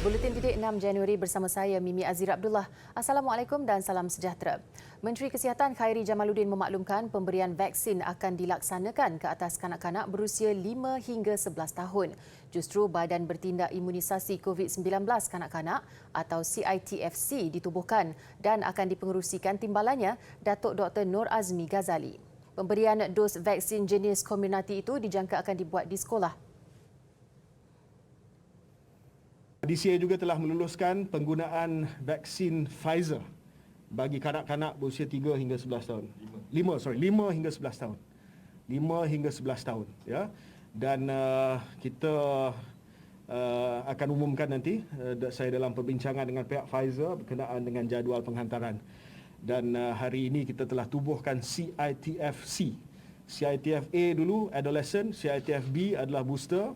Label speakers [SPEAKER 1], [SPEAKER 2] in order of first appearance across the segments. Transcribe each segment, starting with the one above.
[SPEAKER 1] Buletin Titik 6 Januari bersama saya Mimi Azira Abdullah. Assalamualaikum dan salam sejahtera. Menteri Kesihatan Khairi Jamaluddin memaklumkan pemberian vaksin akan dilaksanakan ke atas kanak-kanak berusia 5 hingga 11 tahun. Justru Badan Bertindak Imunisasi COVID-19 Kanak-Kanak atau CITFC ditubuhkan dan akan dipengerusikan timbalannya Datuk Dr. Nur Azmi Ghazali. Pemberian dos vaksin jenis Comirnaty itu dijangka akan dibuat di sekolah.
[SPEAKER 2] DCA juga telah meluluskan penggunaan vaksin Pfizer bagi kanak-kanak berusia 3 hingga 11 tahun. 5 hingga 11 tahun. 5 hingga 11 tahun, ya. Dan kita akan umumkan nanti saya dalam perbincangan dengan pihak Pfizer berkenaan dengan jadual penghantaran. Dan hari ini kita telah tubuhkan CITFC. CITFA dulu adolescent, CITFB adalah booster.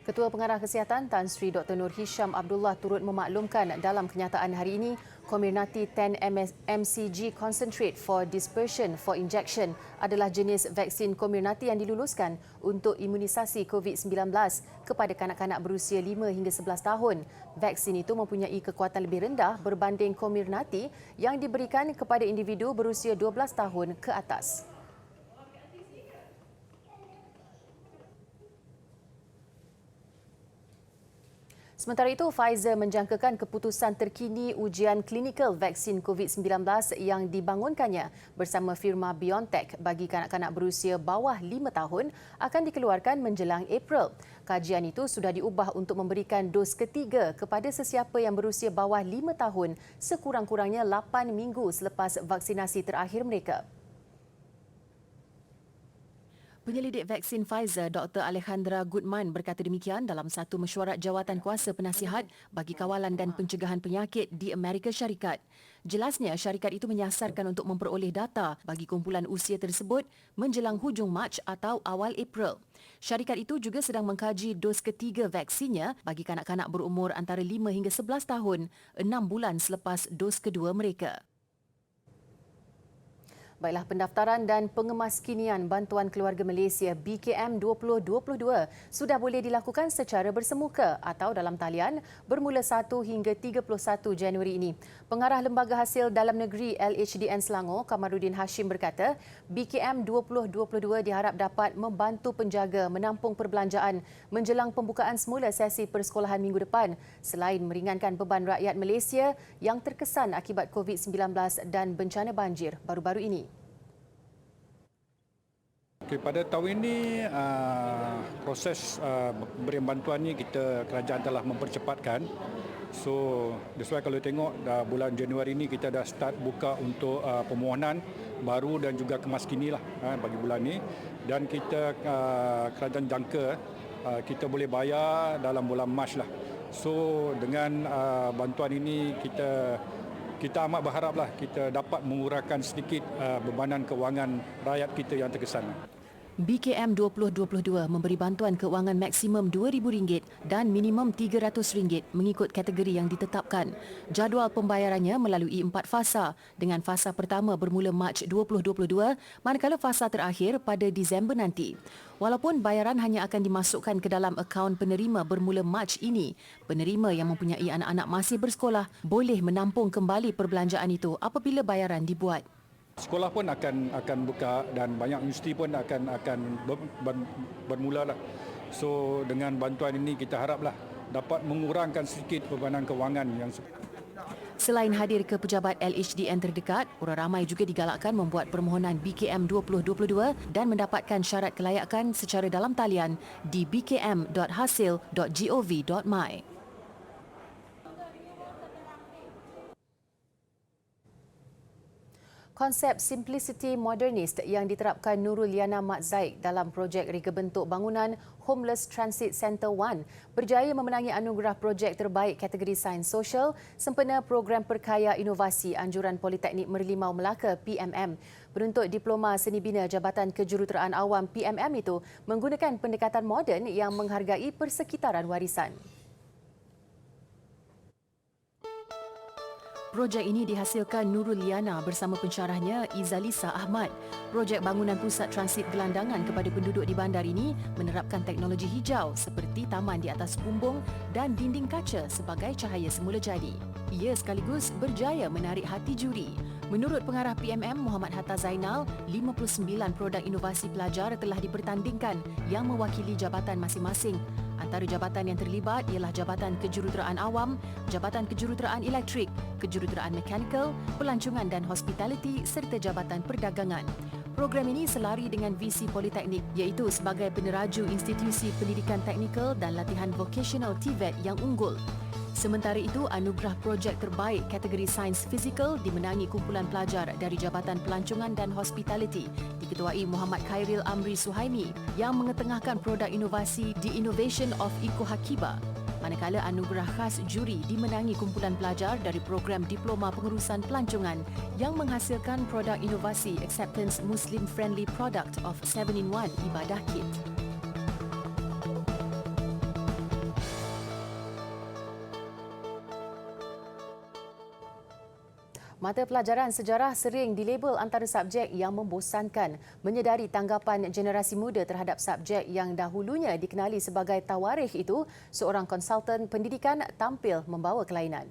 [SPEAKER 1] Ketua Pengarah Kesihatan Tan Sri Dr. Nur Hisham Abdullah turut memaklumkan dalam kenyataan hari ini, Comirnaty 10 mcg Concentrate for Dispersion for Injection adalah jenis vaksin Comirnaty yang diluluskan untuk imunisasi COVID-19 kepada kanak-kanak berusia 5 hingga 11 tahun. Vaksin itu mempunyai kekuatan lebih rendah berbanding Comirnaty yang diberikan kepada individu berusia 12 tahun ke atas. Sementara itu, Pfizer menjangkakan keputusan terkini ujian klinikal vaksin COVID-19 yang dibangunkannya bersama firma BioNTech bagi kanak-kanak berusia bawah 5 tahun akan dikeluarkan menjelang April. Kajian itu sudah diubah untuk memberikan dos ketiga kepada sesiapa yang berusia bawah 5 tahun sekurang-kurangnya 8 minggu selepas vaksinasi terakhir mereka. Penyelidik vaksin Pfizer, Dr. Alejandra Gutman berkata demikian dalam satu mesyuarat jawatan kuasa penasihat bagi kawalan dan pencegahan penyakit di Amerika Syarikat. Jelasnya, syarikat itu menyasarkan untuk memperoleh data bagi kumpulan usia tersebut menjelang hujung Mac atau awal April. Syarikat itu juga sedang mengkaji dos ketiga vaksinnya bagi kanak-kanak berumur antara 5 hingga 11 tahun, 6 bulan selepas dos kedua mereka. Baiklah, pendaftaran dan pengemaskinian Bantuan Keluarga Malaysia BKM 2022 sudah boleh dilakukan secara bersemuka atau dalam talian bermula 1 hingga 31 Januari ini. Pengarah Lembaga Hasil Dalam Negeri LHDN Selangor, Kamaruddin Hashim berkata, BKM 2022 diharap dapat membantu penjaga menampung perbelanjaan menjelang pembukaan semula sesi persekolahan minggu depan selain meringankan beban rakyat Malaysia yang terkesan akibat COVID-19 dan bencana banjir baru-baru ini.
[SPEAKER 3] Okay, pada tahun ini proses pemberian bantuan ni kerajaan telah mempercepatkan. So that's why kalau tengok bulan Januari ini kita dah start buka untuk permohonan baru dan juga kemaskini lah bagi bulan ni, dan kita kerajaan jangka kita boleh bayar dalam bulan Mac lah. So dengan bantuan ini kita amat berharaplah kita dapat mengurangkan sedikit bebanan kewangan rakyat kita yang terkesan.
[SPEAKER 1] BKM 2022 memberi bantuan kewangan maksimum RM2,000 dan minimum RM300 mengikut kategori yang ditetapkan. Jadual pembayarannya melalui 4 fasa, dengan fasa pertama bermula Mac 2022 manakala fasa terakhir pada Disember nanti. Walaupun bayaran hanya akan dimasukkan ke dalam akaun penerima bermula Mac ini, penerima yang mempunyai anak-anak masih bersekolah boleh menampung kembali perbelanjaan itu apabila bayaran dibuat.
[SPEAKER 3] Sekolah pun akan buka dan banyak universiti pun akan bermula lah. So dengan bantuan ini kita haraplah dapat mengurangkan sedikit bebanan kewangan yang.
[SPEAKER 1] Selain hadir ke pejabat LHDN terdekat, orang ramai juga digalakkan membuat permohonan BKM 2022 dan mendapatkan syarat kelayakan secara dalam talian di bkm.hasil.gov.my. Konsep simplicity modernist yang diterapkan Nurul Liana Mat Zaid dalam projek reka bentuk bangunan Homeless Transit Centre 1 berjaya memenangi anugerah projek terbaik kategori sains sosial sempena program Perkaya Inovasi Anjuran Politeknik Merlimau Melaka PMM. Penuntut Diploma Seni Bina Jabatan Kejuruteraan Awam PMM itu menggunakan pendekatan moden yang menghargai persekitaran warisan. Projek ini dihasilkan Nurul Liana bersama pensyarahnya Izalisa Ahmad. Projek bangunan pusat transit gelandangan kepada penduduk di bandar ini menerapkan teknologi hijau seperti taman di atas bumbung dan dinding kaca sebagai cahaya semula jadi. Ia sekaligus berjaya menarik hati juri. Menurut pengarah PMM Muhammad Hatta Zainal, 59 produk inovasi pelajar telah dipertandingkan yang mewakili jabatan masing-masing. Antara jabatan yang terlibat ialah Jabatan Kejuruteraan Awam, Jabatan Kejuruteraan Elektrik, Kejuruteraan Mekanikal, Pelancongan dan Hospitality serta Jabatan Perdagangan. Program ini selari dengan visi Politeknik iaitu sebagai peneraju institusi pendidikan teknikal dan latihan vocational TVET yang unggul. Sementara itu, anugerah projek terbaik kategori sains fizikal dimenangi kumpulan pelajar dari Jabatan Pelancongan dan Hospitality diketuai Muhammad Khairil Amri Suhaimi yang mengetengahkan produk inovasi The Innovation of Eco Hakiba. Manakala anugerah khas juri dimenangi kumpulan pelajar dari program Diploma Pengurusan Pelancongan yang menghasilkan produk inovasi Acceptance Muslim Friendly Product of 7-in-1 Ibadah Kit. Mata pelajaran sejarah sering dilabel antara subjek yang membosankan. Menyedari tanggapan generasi muda terhadap subjek yang dahulunya dikenali sebagai tawarikh itu, seorang konsultan pendidikan tampil membawa kelainan.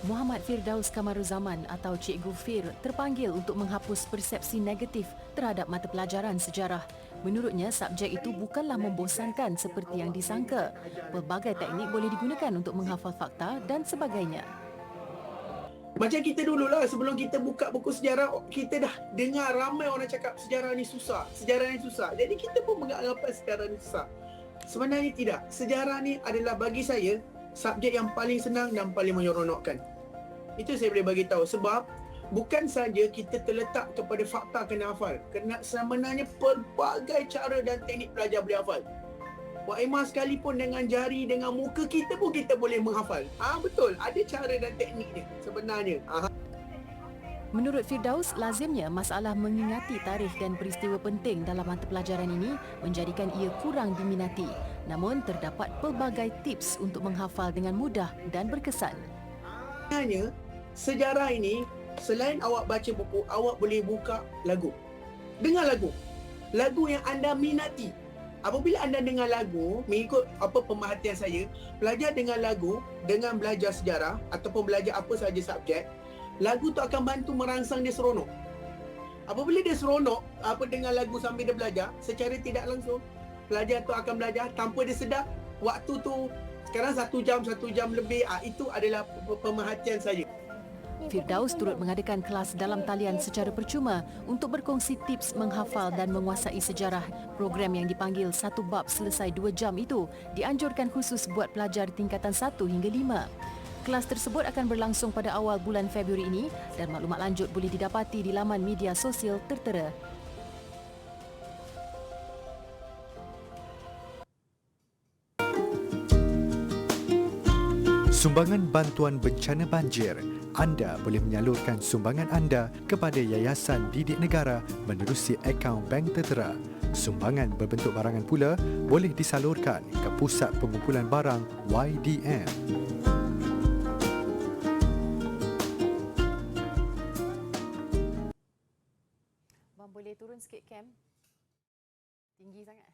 [SPEAKER 1] Muhammad Firdaus Kamaruzaman atau Cikgu Fir terpanggil untuk menghapus persepsi negatif terhadap mata pelajaran sejarah. Menurutnya, subjek itu bukanlah membosankan seperti yang disangka. Pelbagai teknik boleh digunakan untuk menghafal fakta dan sebagainya.
[SPEAKER 4] Macam kita dululah, sebelum kita buka buku sejarah, kita dah dengar ramai orang cakap sejarah ni susah, sejarah ni susah. Jadi kita pun menganggap sejarah ni susah. Sebenarnya tidak. Sejarah ni adalah bagi saya subjek yang paling senang dan paling menyeronokkan. Itu saya boleh bagi tahu sebab bukan saja kita terletak kepada fakta kena hafal. Kena sebenarnya pelbagai cara dan teknik pelajar boleh hafal. Buat Emma sekalipun dengan jari, dengan muka kita pun kita boleh menghafal. Betul, ada cara dan teknik dia sebenarnya.
[SPEAKER 1] Menurut Firdaus, lazimnya masalah mengingati tarikh dan peristiwa penting dalam mata pelajaran ini menjadikan ia kurang diminati. Namun, terdapat pelbagai tips untuk menghafal dengan mudah dan berkesan.
[SPEAKER 4] Sebenarnya, sejarah ini, selain awak baca buku, awak boleh buka lagu. Dengar lagu. Lagu yang anda minati. Apabila anda dengar lagu, mengikut pemerhatian saya, belajar dengar lagu dengan belajar sejarah ataupun belajar apa sahaja subjek, lagu tu akan bantu merangsang dia seronok. Apabila dia seronok, dengar lagu sambil dia belajar, secara tidak langsung, pelajar tu akan belajar tanpa dia sedar. Waktu tu, sekarang 1 jam lebih, itu adalah pemerhatian saya.
[SPEAKER 1] Firdaus turut mengadakan kelas dalam talian secara percuma untuk berkongsi tips menghafal dan menguasai sejarah. Program yang dipanggil satu bab selesai 2 jam itu dianjurkan khusus buat pelajar tingkatan 1 hingga 5. Kelas tersebut akan berlangsung pada awal bulan Februari ini dan maklumat lanjut boleh didapati di laman media sosial tertera.
[SPEAKER 5] Sumbangan bantuan bencana banjir. Anda boleh menyalurkan sumbangan anda kepada Yayasan Didik Negara menerusi akaun bank tertera. Sumbangan berbentuk barangan pula boleh disalurkan ke Pusat Pengumpulan Barang YDM.
[SPEAKER 1] Bang, boleh turun sikit cam? Tinggi sangat.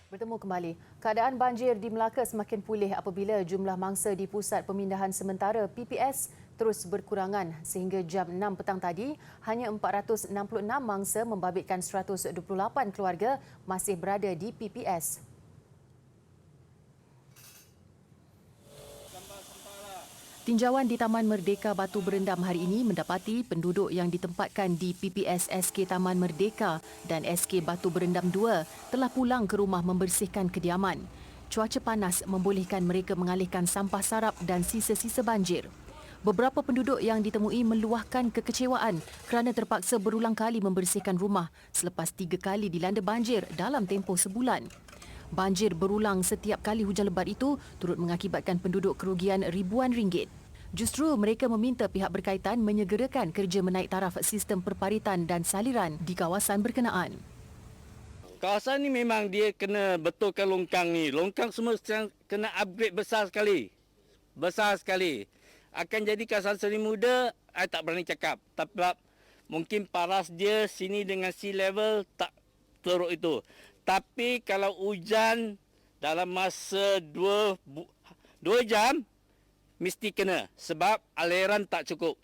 [SPEAKER 1] Bertemu kembali. Keadaan banjir di Melaka semakin pulih apabila jumlah mangsa di Pusat Pemindahan Sementara PPS terus berkurangan sehingga jam 6 petang tadi hanya 466 mangsa membabitkan 128 keluarga masih berada di PPS. Tinjauan di Taman Merdeka Batu Berendam hari ini mendapati penduduk yang ditempatkan di PPS SK Taman Merdeka dan SK Batu Berendam 2 telah pulang ke rumah membersihkan kediaman. Cuaca panas membolehkan mereka mengalihkan sampah sarap dan sisa-sisa banjir. Beberapa penduduk yang ditemui meluahkan kekecewaan kerana terpaksa berulang kali membersihkan rumah selepas 3 kali dilanda banjir dalam tempoh sebulan. Banjir berulang setiap kali hujan lebat itu turut mengakibatkan penduduk kerugian ribuan ringgit. Justru mereka meminta pihak berkaitan menyegerakan kerja menaik taraf sistem perparitan dan saliran di kawasan berkenaan.
[SPEAKER 6] Kawasan ni memang dia kena betulkan longkang ni. Longkang semua kena upgrade besar sekali. Besar sekali. Akan jadi kawasan Seri Muda, saya tak berani cakap. Tapi mungkin paras dia sini dengan sea level tak teruk itu. Tapi kalau hujan dalam masa 2 jam, mesti kena. Sebab aliran tak cukup.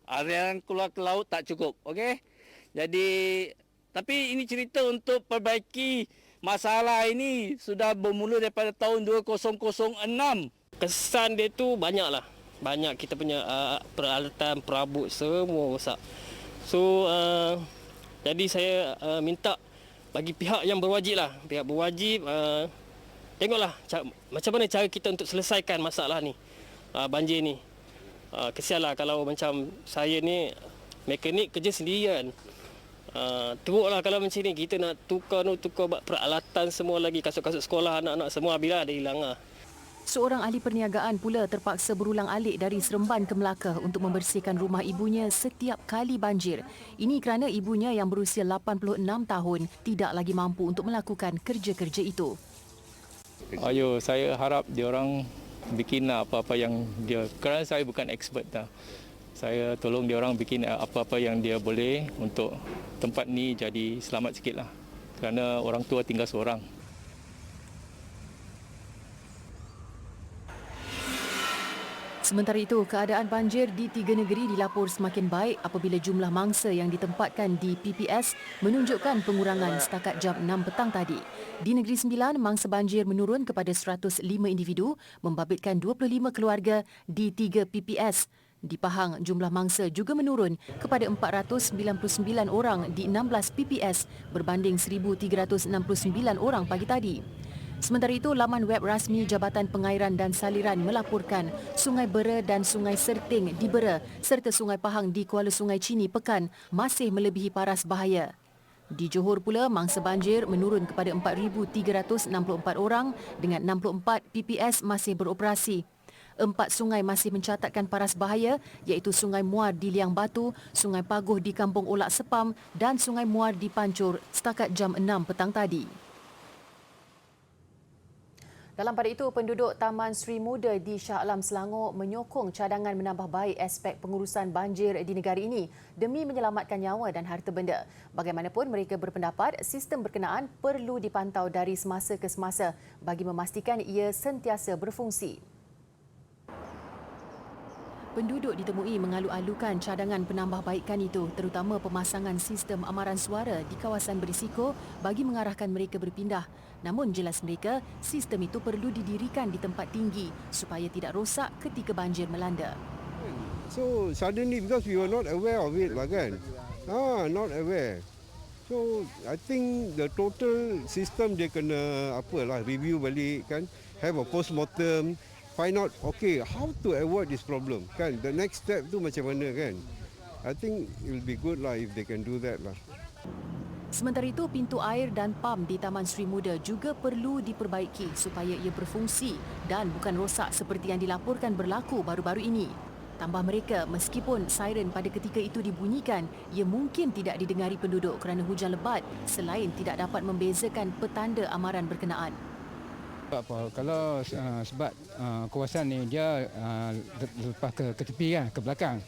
[SPEAKER 6] Aliran keluar ke laut tak cukup. Okey? Jadi, tapi ini cerita untuk perbaiki masalah ini sudah bermula daripada tahun 2006.
[SPEAKER 7] Kesan dia tu banyaklah. Banyak kita punya peralatan, perabot semua rosak. So, jadi saya minta bagi pihak yang berwajib lah. Pihak berwajib, tengoklah macam mana cara kita untuk selesaikan masalah ni. Banjir ni. Kesianlah kalau macam saya ni mekanik kerja sendirian. Teruklah kalau macam ni kita nak tukar peralatan semua lagi, kasut-kasut sekolah anak-anak semua bila ada hilang lah.
[SPEAKER 1] Seorang ahli perniagaan pula terpaksa berulang-alik dari Seremban ke Melaka untuk membersihkan rumah ibunya setiap kali banjir. Ini kerana ibunya yang berusia 86 tahun tidak lagi mampu untuk melakukan kerja-kerja itu.
[SPEAKER 8] Saya harap diorang bikin apa-apa yang dia, kerana saya bukan expert dah. Saya tolong diorang bikin apa-apa yang dia boleh untuk tempat ni jadi selamat sikit lah. Kerana orang tua tinggal seorang.
[SPEAKER 1] Sementara itu, keadaan banjir di 3 negeri dilapor semakin baik apabila jumlah mangsa yang ditempatkan di PPS menunjukkan pengurangan setakat jam 6 petang tadi. Di Negeri Sembilan, mangsa banjir menurun kepada 105 individu, membabitkan 25 keluarga di 3 PPS. Di Pahang, jumlah mangsa juga menurun kepada 499 orang di 16 PPS berbanding 1,369 orang pagi tadi. Sementara itu, laman web rasmi Jabatan Pengairan dan Saliran melaporkan Sungai Bera dan Sungai Serting di Bera serta Sungai Pahang di Kuala Sungai Cini Pekan masih melebihi paras bahaya. Di Johor pula, mangsa banjir menurun kepada 4,364 orang dengan 64 PPS masih beroperasi. 4 sungai masih mencatatkan paras bahaya iaitu Sungai Muar di Liang Batu, Sungai Paguh di Kampung Olak Sepam dan Sungai Muar di Pancur setakat jam 6 petang tadi. Dalam pada itu, penduduk Taman Sri Muda di Shah Alam, Selangor menyokong cadangan menambah baik aspek pengurusan banjir di negara ini demi menyelamatkan nyawa dan harta benda. Bagaimanapun, mereka berpendapat sistem berkenaan perlu dipantau dari semasa ke semasa bagi memastikan ia sentiasa berfungsi. Penduduk ditemui mengalu-alukan cadangan penambahbaikan itu, terutama pemasangan sistem amaran suara di kawasan berisiko bagi mengarahkan mereka berpindah. Namun jelas mereka, sistem itu perlu didirikan di tempat tinggi supaya tidak rosak ketika banjir melanda.
[SPEAKER 9] So suddenly because we were not aware of it lah kan. Not aware. So I think the total system dia kena review balik kan, have a post-mortem, find out okay how to avoid this problem kan. The next step tu macam mana kan. I think it will be good lah if they can do that lah.
[SPEAKER 1] Sementara itu, pintu air dan pam di Taman Sri Muda juga perlu diperbaiki supaya ia berfungsi dan bukan rosak seperti yang dilaporkan berlaku baru-baru ini. Tambah mereka, meskipun siren pada ketika itu dibunyikan, ia mungkin tidak didengari penduduk kerana hujan lebat selain tidak dapat membezakan petanda amaran berkenaan.
[SPEAKER 3] Kalau sebab kawasan ni dia lepas ke tepi kan, ke belakang.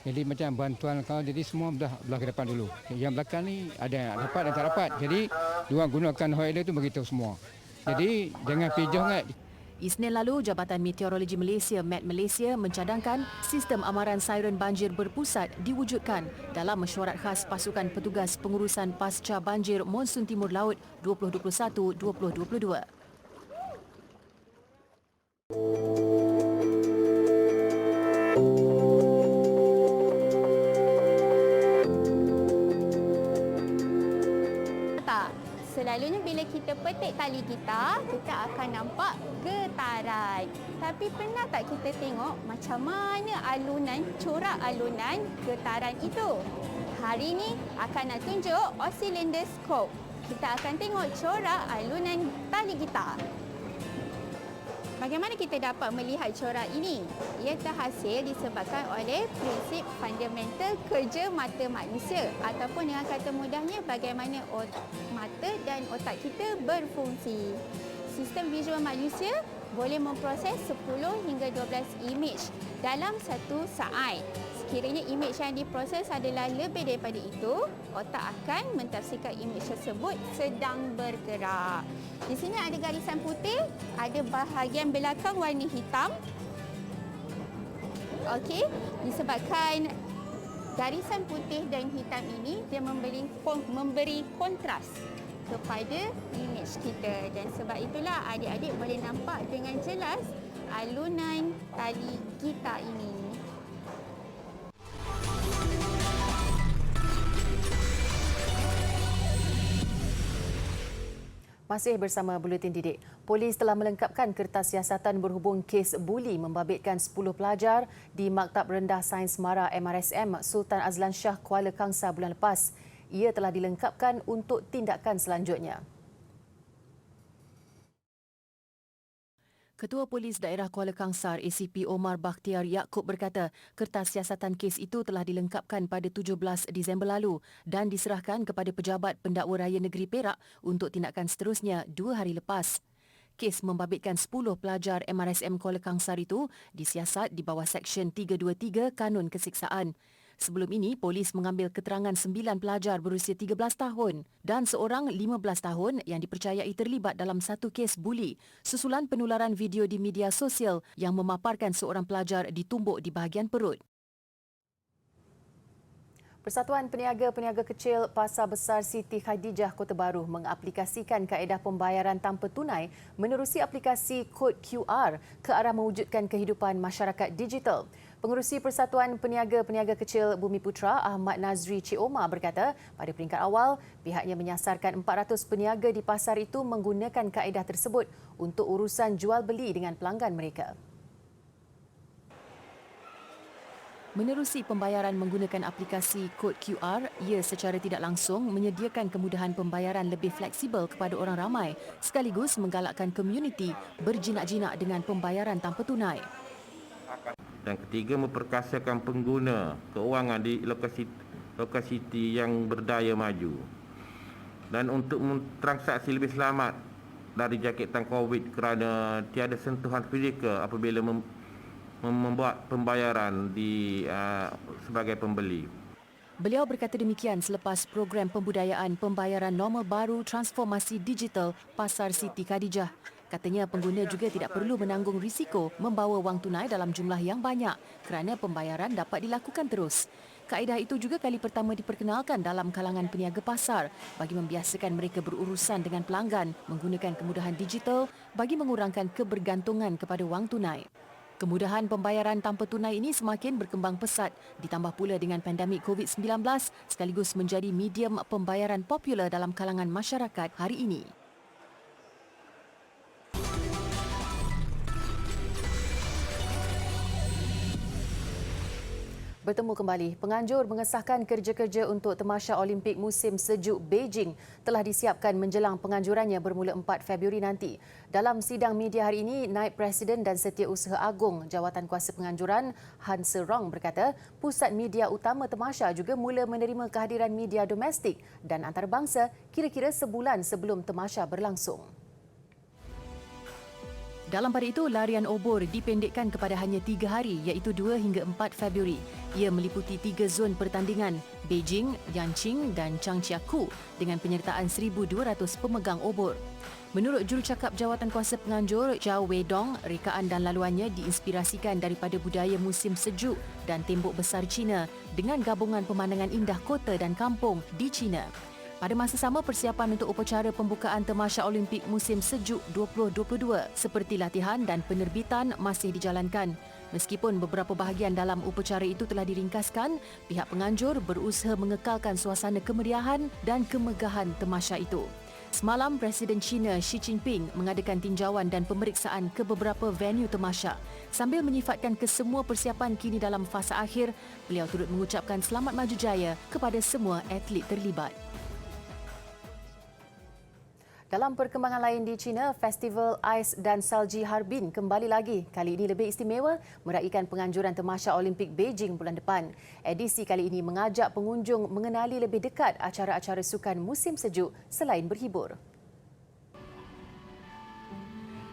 [SPEAKER 3] Jadi macam bantuan kau, jadi semua belah ke depan dulu. Yang belakang ni ada dapat dan tak dapat. Jadi diorang gunakan hoiler tu beritahu semua. Jadi jangan pergi jauh sangat.
[SPEAKER 1] Isnin lalu, Jabatan Meteorologi Malaysia (Met Malaysia) mencadangkan sistem amaran siren banjir berpusat diwujudkan dalam mesyuarat khas Pasukan Petugas Pengurusan Pasca Banjir Monsun Timur Laut 2021-2022.
[SPEAKER 10] Selalunya bila kita petik tali gitar, kita akan nampak getaran. Tapi pernah tak kita tengok macam mana corak alunan getaran itu? Hari ini akan nak tunjuk oscilloscope. Kita akan tengok corak alunan tali gitar. Bagaimana kita dapat melihat corak ini? Ia terhasil disebabkan oleh prinsip fundamental kerja mata manusia, ataupun dengan kata mudahnya bagaimana mata dan otak kita berfungsi. Sistem visual manusia boleh memproses 10 hingga 12 imej dalam satu saat. Sekiranya imej yang diproses adalah lebih daripada itu, otak akan mentafsirkan imej tersebut sedang bergerak. Di sini ada garisan putih, ada bahagian belakang warna hitam. Okey, disebabkan garisan putih dan hitam ini dia memberi kontras kepada imej kita, dan sebab itulah adik-adik boleh nampak dengan jelas alunan tali gitar ini.
[SPEAKER 1] Masih bersama Buletin Didik. Polis telah melengkapkan kertas siasatan berhubung kes buli membabitkan 10 pelajar di Maktab Rendah Sains Mara MRSM Sultan Azlan Shah Kuala Kangsar bulan lepas. Ia telah dilengkapkan untuk tindakan selanjutnya. Ketua Polis Daerah Kuala Kangsar ACP Omar Bakhtiar Yaakob berkata kertas siasatan kes itu telah dilengkapkan pada 17 Disember lalu dan diserahkan kepada Pejabat Pendakwa Raya Negeri Perak untuk tindakan seterusnya 2 hari lepas. Kes membabitkan 10 pelajar MRSM Kuala Kangsar itu disiasat di bawah Seksyen 323 Kanun Kesiksaan. Sebelum ini, polis mengambil keterangan 9 pelajar berusia 13 tahun dan seorang 15 tahun yang dipercayai terlibat dalam satu kes buli susulan penularan video di media sosial yang memaparkan seorang pelajar ditumbuk di bahagian perut. Persatuan Peniaga-Peniaga Kecil Pasar Besar Siti Khadijah Kota Baru mengaplikasikan kaedah pembayaran tanpa tunai menerusi aplikasi kod QR ke arah mewujudkan kehidupan masyarakat digital. Pengerusi Persatuan Peniaga-Peniaga Kecil Bumi Putra Ahmad Nazri Cik Omar berkata pada peringkat awal pihaknya menyasarkan 400 peniaga di pasar itu menggunakan kaedah tersebut untuk urusan jual beli dengan pelanggan mereka. Menerusi pembayaran menggunakan aplikasi kod QR, ia secara tidak langsung menyediakan kemudahan pembayaran lebih fleksibel kepada orang ramai sekaligus menggalakkan komuniti berjinak-jinak dengan pembayaran tanpa tunai.
[SPEAKER 11] Dan ketiga, memperkasakan pengguna keuangan di lokasi yang berdaya maju. Dan untuk transaksi lebih selamat dari jangkitan COVID kerana tiada sentuhan fizikal apabila membuat pembayaran sebagai pembeli.
[SPEAKER 1] Beliau berkata demikian selepas program pembudayaan pembayaran normal baru transformasi digital Pasar Siti Khadijah. Katanya pengguna juga tidak perlu menanggung risiko membawa wang tunai dalam jumlah yang banyak kerana pembayaran dapat dilakukan terus. Kaedah itu juga kali pertama diperkenalkan dalam kalangan peniaga pasar bagi membiasakan mereka berurusan dengan pelanggan menggunakan kemudahan digital bagi mengurangkan kebergantungan kepada wang tunai. Kemudahan pembayaran tanpa tunai ini semakin berkembang pesat ditambah pula dengan pandemik COVID-19 sekaligus menjadi medium pembayaran popular dalam kalangan masyarakat hari ini. Bertemu kembali, penganjur mengesahkan kerja-kerja untuk Tamasya Olimpik musim sejuk Beijing telah disiapkan menjelang penganjurannya bermula 4 Februari nanti. Dalam sidang media hari ini, Naib Presiden dan Setiausaha Agung Jawatan Kuasa Penganjuran Han Serong berkata pusat media utama Tamasya juga mula menerima kehadiran media domestik dan antarabangsa kira-kira sebulan sebelum Tamasya berlangsung. Dalam pada itu, larian obor dipendekkan kepada hanya 3 hari iaitu 2 hingga 4 Februari. Ia meliputi 3 zon pertandingan, Beijing, Yanqing dan Changjiakou dengan penyertaan 1,200 pemegang obor. Menurut jurucakap Jawatan Kuasa Penganjur, Zhao Weidong, rekaan dan laluannya diinspirasikan daripada budaya musim sejuk dan tembok besar China dengan gabungan pemandangan indah kota dan kampung di China. Pada masa sama, persiapan untuk upacara pembukaan Tamasya Olimpik musim sejuk 2022 seperti latihan dan penerbitan masih dijalankan. Meskipun beberapa bahagian dalam upacara itu telah diringkaskan, pihak penganjur berusaha mengekalkan suasana kemeriahan dan kemegahan Tamasya itu. Semalam, Presiden China Xi Jinping mengadakan tinjauan dan pemeriksaan ke beberapa venue tamasya. Sambil menyifatkan kesemua persiapan kini dalam fasa akhir, beliau turut mengucapkan selamat maju jaya kepada semua atlet terlibat. Dalam perkembangan lain di China, Festival Ais dan Salji Harbin kembali lagi. Kali ini lebih istimewa meraikan penganjuran Tamasya Olimpik Beijing bulan depan. Edisi kali ini mengajak pengunjung mengenali lebih dekat acara-acara sukan musim sejuk selain berhibur.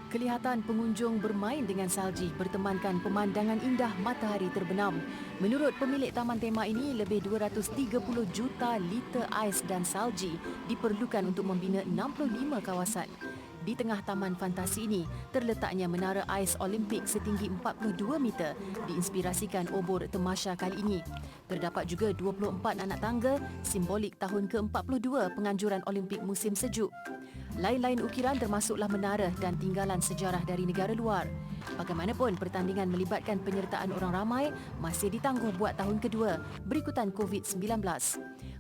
[SPEAKER 1] Kelihatan pengunjung bermain dengan salji bertemankan pemandangan indah matahari terbenam. Menurut pemilik taman tema ini, lebih 230 juta liter ais dan salji diperlukan untuk membina 65 kawasan. Di tengah taman fantasi ini, terletaknya menara ais Olimpik setinggi 42 meter diinspirasikan obor tamasya kali ini. Terdapat juga 24 anak tangga, simbolik tahun ke-42 penganjuran Olimpik musim sejuk. Lain-lain ukiran termasuklah menara dan tinggalan sejarah dari negara luar. Bagaimanapun, pertandingan melibatkan penyertaan orang ramai masih ditangguh buat tahun kedua berikutan COVID-19.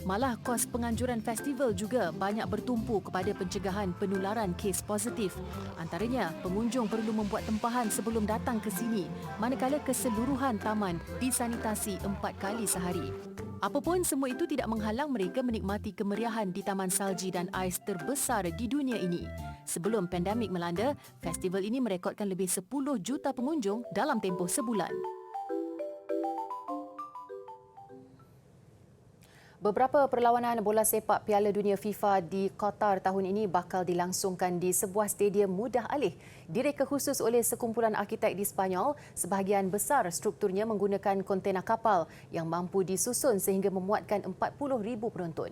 [SPEAKER 1] Malah kos penganjuran festival juga banyak bertumpu kepada pencegahan penularan kes positif. Antaranya, pengunjung perlu membuat tempahan sebelum datang ke sini, manakala keseluruhan taman disanitasi 4 kali sehari. Apapun, semua itu tidak menghalang mereka menikmati kemeriahan di Taman Salji dan Ais terbesar di dunia ini. Sebelum pandemik melanda, festival ini merekodkan lebih 10 juta pengunjung dalam tempoh sebulan. Beberapa perlawanan bola sepak Piala Dunia FIFA di Qatar tahun ini bakal dilangsungkan di sebuah stadium mudah alih. Direka khusus oleh sekumpulan arkitek di Sepanyol, sebahagian besar strukturnya menggunakan kontena kapal yang mampu disusun sehingga memuatkan 40,000 penonton.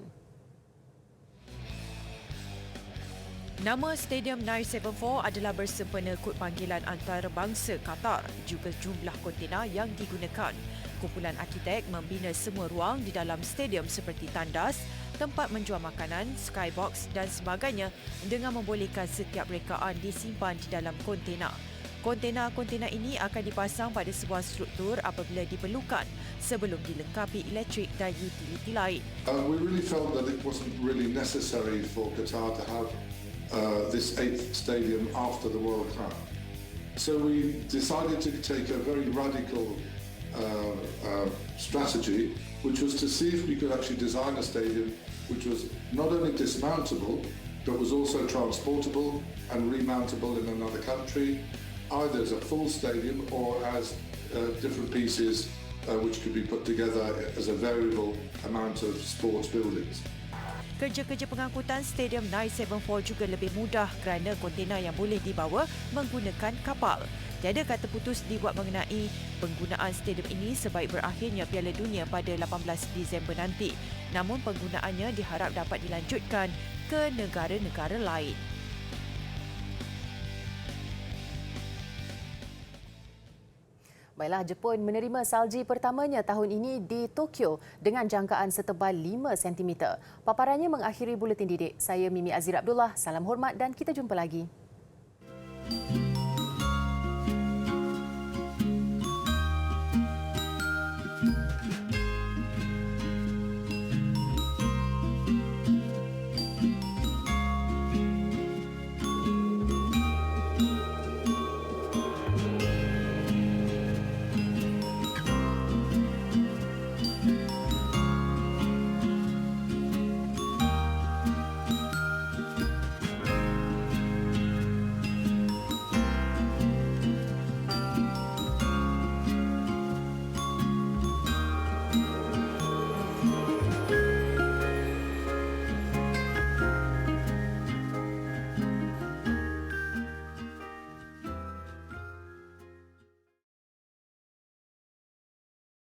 [SPEAKER 12] Nama Stadium 974 adalah bersempena kod panggilan antarabangsa Qatar, juga jumlah kontena yang digunakan. Kumpulan arkitek membina semua ruang di dalam stadium seperti tandas, tempat menjual makanan, skybox dan sebagainya dengan membolehkan setiap rekaan disimpan di dalam kontena. Kontena-kontena ini akan dipasang pada sebuah struktur apabila diperlukan sebelum dilengkapi elektrik dan utiliti lain.
[SPEAKER 13] We really felt that it wasn't really necessary for Qatar to have this 8th stadium after the World Cup. So we decided to take a very radical strategy, which was to see if we could actually design a stadium which was not only dismountable, but was also transportable and remountable in another country, either as a full stadium or as different pieces which could be put together as a variable amount of sports buildings.
[SPEAKER 12] Kerja-kerja pengangkutan Stadium 974 juga lebih mudah kerana kontena yang boleh dibawa menggunakan kapal. Tiada kata putus dibuat mengenai penggunaan stadium ini sebaik berakhirnya Piala Dunia pada 18 Disember nanti. Namun penggunaannya diharap dapat dilanjutkan ke negara-negara lain.
[SPEAKER 1] Baiklah, Jepun menerima salji pertamanya tahun ini di Tokyo dengan jangkaan setebal 5 cm. Paparannya mengakhiri buletin didik. Saya Mimi Azir Abdullah. Salam hormat dan kita jumpa lagi.